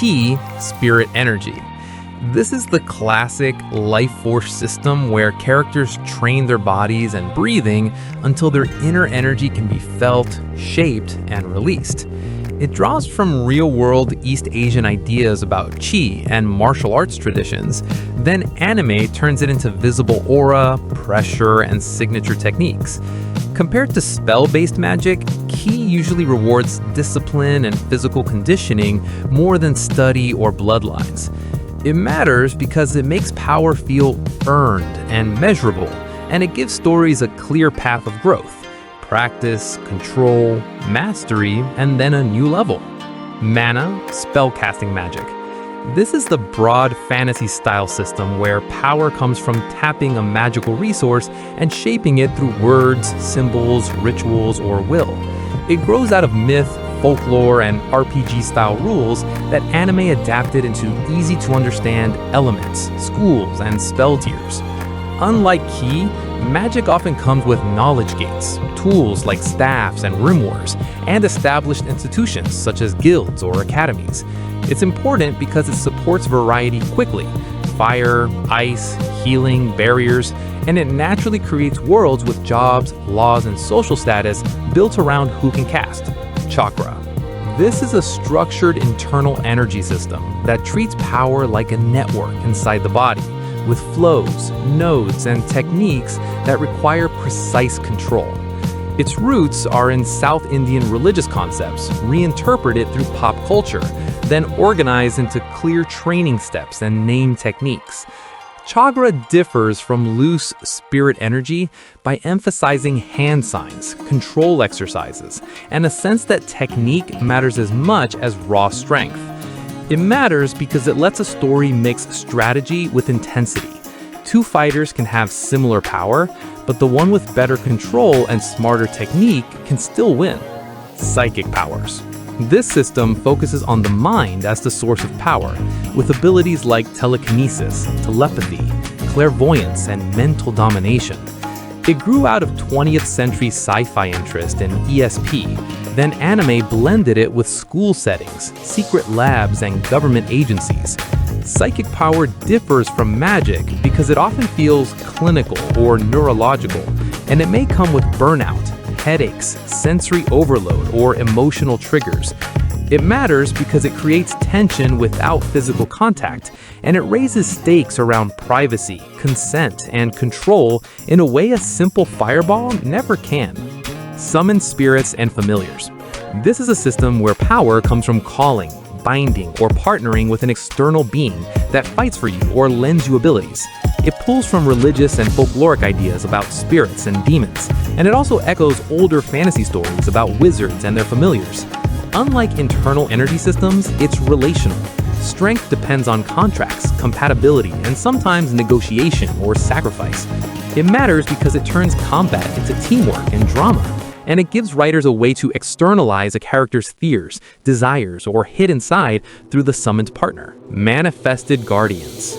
Ki, spirit energy. This is the classic life force system where characters train their bodies and breathing until their inner energy can be felt, shaped, and released. It draws from real-world East Asian ideas about Qi and martial arts traditions, then anime turns it into visible aura, pressure, and signature techniques. Compared to spell-based magic, Qi usually rewards discipline and physical conditioning more than study or bloodlines. It matters because it makes power feel earned and measurable, and it gives stories a clear path of growth. Practice, control, mastery, and then a new level. Mana, spellcasting magic. This is the broad fantasy style system where power comes from tapping a magical resource and shaping it through words, symbols, rituals, or will. It grows out of myth, folklore, and RPG-style rules that anime adapted into easy-to-understand elements, schools, and spell tiers. Unlike Ki, magic often comes with knowledge gates, tools like staffs and grimoires, and established institutions such as guilds or academies. It's important because it supports variety quickly: fire, ice, healing, barriers, and it naturally creates worlds with jobs, laws, and social status built around who can cast. Chakra. This is a structured internal energy system that treats power like a network inside the body, with flows, nodes, and techniques that require precise control. Its roots are in South Indian religious concepts, reinterpreted through pop culture, then organized into clear training steps and name techniques. Chakra differs from loose spirit energy by emphasizing hand signs, control exercises, and a sense that technique matters as much as raw strength. It matters because it lets a story mix strategy with intensity. Two fighters can have similar power, but the one with better control and smarter technique can still win. Psychic powers. This system focuses on the mind as the source of power, with abilities like telekinesis, telepathy, clairvoyance, and mental domination. It grew out of 20th century sci-fi interest in ESP, then anime blended it with school settings, secret labs, and government agencies. Psychic power differs from magic because it often feels clinical or neurological, and it may come with burnout, headaches, sensory overload, or emotional triggers. It matters because it creates tension without physical contact, and it raises stakes around privacy, consent, and control in a way a simple fireball never can. Summon spirits and familiars. This is a system where power comes from calling, binding, or partnering with an external being that fights for you or lends you abilities. It pulls from religious and folkloric ideas about spirits and demons, and it also echoes older fantasy stories about wizards and their familiars. Unlike internal energy systems, it's relational. Strength depends on contracts, compatibility, and sometimes negotiation or sacrifice. It matters because it turns combat into teamwork and drama, and it gives writers a way to externalize a character's fears, desires, or hidden side through the summoned partner. Manifested guardians.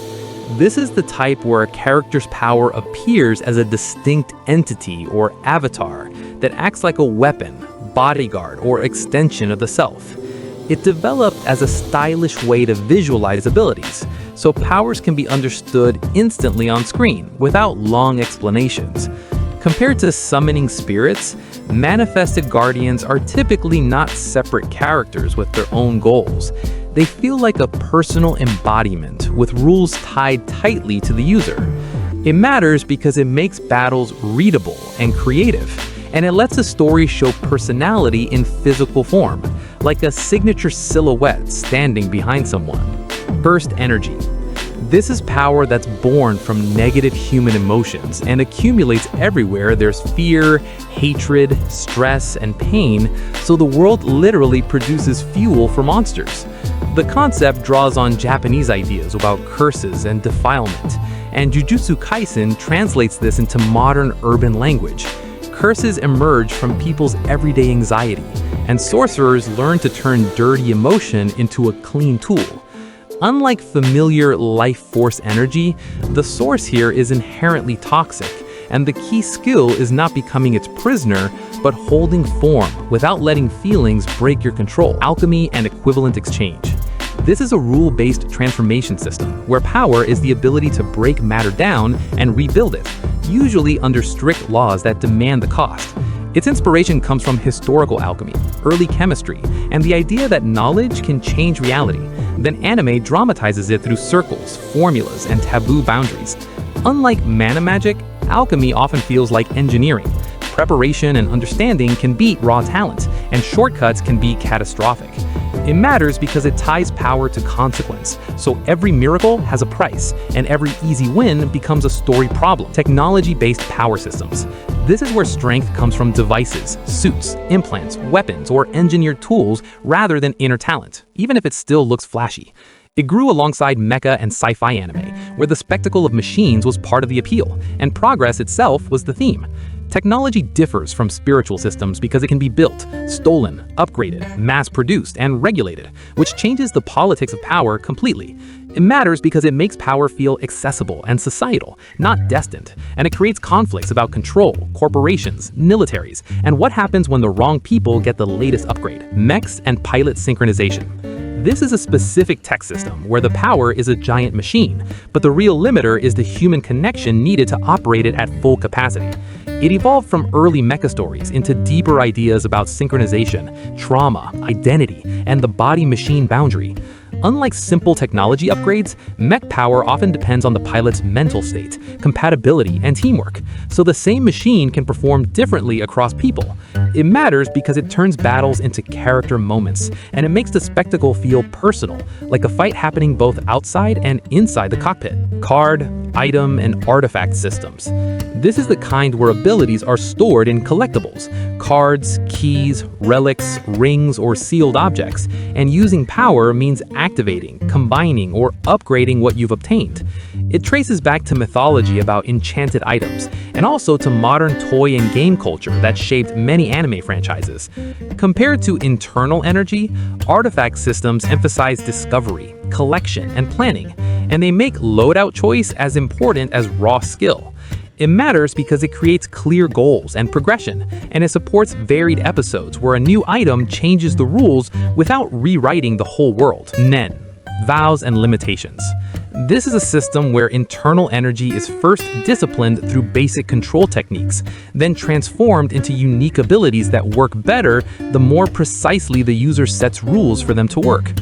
This is the type where a character's power appears as a distinct entity or avatar that acts like a weapon, bodyguard, or extension of the self. It developed as a stylish way to visualize abilities, so powers can be understood instantly on screen without long explanations. Compared to summoning spirits, manifested guardians are typically not separate characters with their own goals. They feel like a personal embodiment with rules tied tightly to the user. It matters because it makes battles readable and creative, and it lets a story show personality in physical form, like a signature silhouette standing behind someone. Burst energy. This is power that's born from negative human emotions and accumulates everywhere there's fear, hatred, stress, and pain, so the world literally produces fuel for monsters. The concept draws on Japanese ideas about curses and defilement, and Jujutsu Kaisen translates this into modern urban language. Curses emerge from people's everyday anxiety, and sorcerers learn to turn dirty emotion into a clean tool. Unlike familiar life force energy, the source here is inherently toxic, and the key skill is not becoming its prisoner, but holding form without letting feelings break your control. Alchemy and equivalent exchange. This is a rule-based transformation system, where power is the ability to break matter down and rebuild it, usually under strict laws that demand the cost. Its inspiration comes from historical alchemy, early chemistry, and the idea that knowledge can change reality. Then anime dramatizes it through circles, formulas, and taboo boundaries. Unlike mana magic, alchemy often feels like engineering. Preparation and understanding can beat raw talent, and shortcuts can be catastrophic. It matters because it ties power to consequence, so every miracle has a price, and every easy win becomes a story problem. Technology-based power systems. This is where strength comes from devices, suits, implants, weapons, or engineered tools rather than inner talent, even if it still looks flashy. It grew alongside mecha and sci-fi anime, where the spectacle of machines was part of the appeal, and progress itself was the theme. Technology differs from spiritual systems because it can be built, stolen, upgraded, mass-produced, and regulated, which changes the politics of power completely. It matters because it makes power feel accessible and societal, not destined, and it creates conflicts about control, corporations, militaries, and what happens when the wrong people get the latest upgrade. Mechs and pilot synchronization. This is a specific tech system where the power is a giant machine, but the real limiter is the human connection needed to operate it at full capacity. It evolved from early mecha stories into deeper ideas about synchronization, trauma, identity, and the body-machine boundary. Unlike simple technology upgrades, mech power often depends on the pilot's mental state, compatibility, and teamwork, so the same machine can perform differently across people. It matters because it turns battles into character moments, and it makes the spectacle feel personal, like a fight happening both outside and inside the cockpit. Card, item, and artifact systems. This is the kind where abilities are stored in collectibles, cards, keys, relics, rings, or sealed objects, and using power means activating, combining, or upgrading what you've obtained. It traces back to mythology about enchanted items, and also to modern toy and game culture that shaped many anime franchises. Compared to internal energy, artifact systems emphasize discovery, collection, and planning, and they make loadout choice as important as raw skill. It matters because it creates clear goals and progression, and it supports varied episodes where a new item changes the rules without rewriting the whole world. Nen, Vows and Limitations. This is a system where internal energy is first disciplined through basic control techniques, then transformed into unique abilities that work better the more precisely the user sets rules for them to work.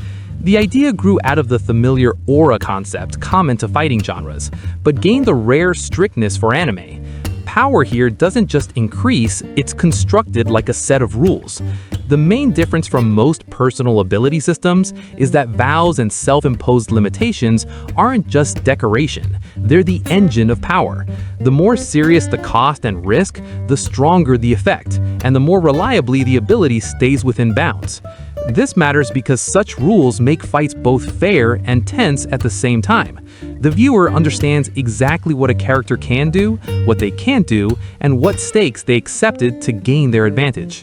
The idea grew out of the familiar aura concept common to fighting genres, but gained a rare strictness for anime. Power here doesn't just increase, it's constructed like a set of rules. The main difference from most personal ability systems is that vows and self-imposed limitations aren't just decoration, they're the engine of power. The more serious the cost and risk, the stronger the effect, and the more reliably the ability stays within bounds. This matters because such rules make fights both fair and tense at the same time. The viewer understands exactly what a character can do, what they can't do, and what stakes they accepted to gain their advantage.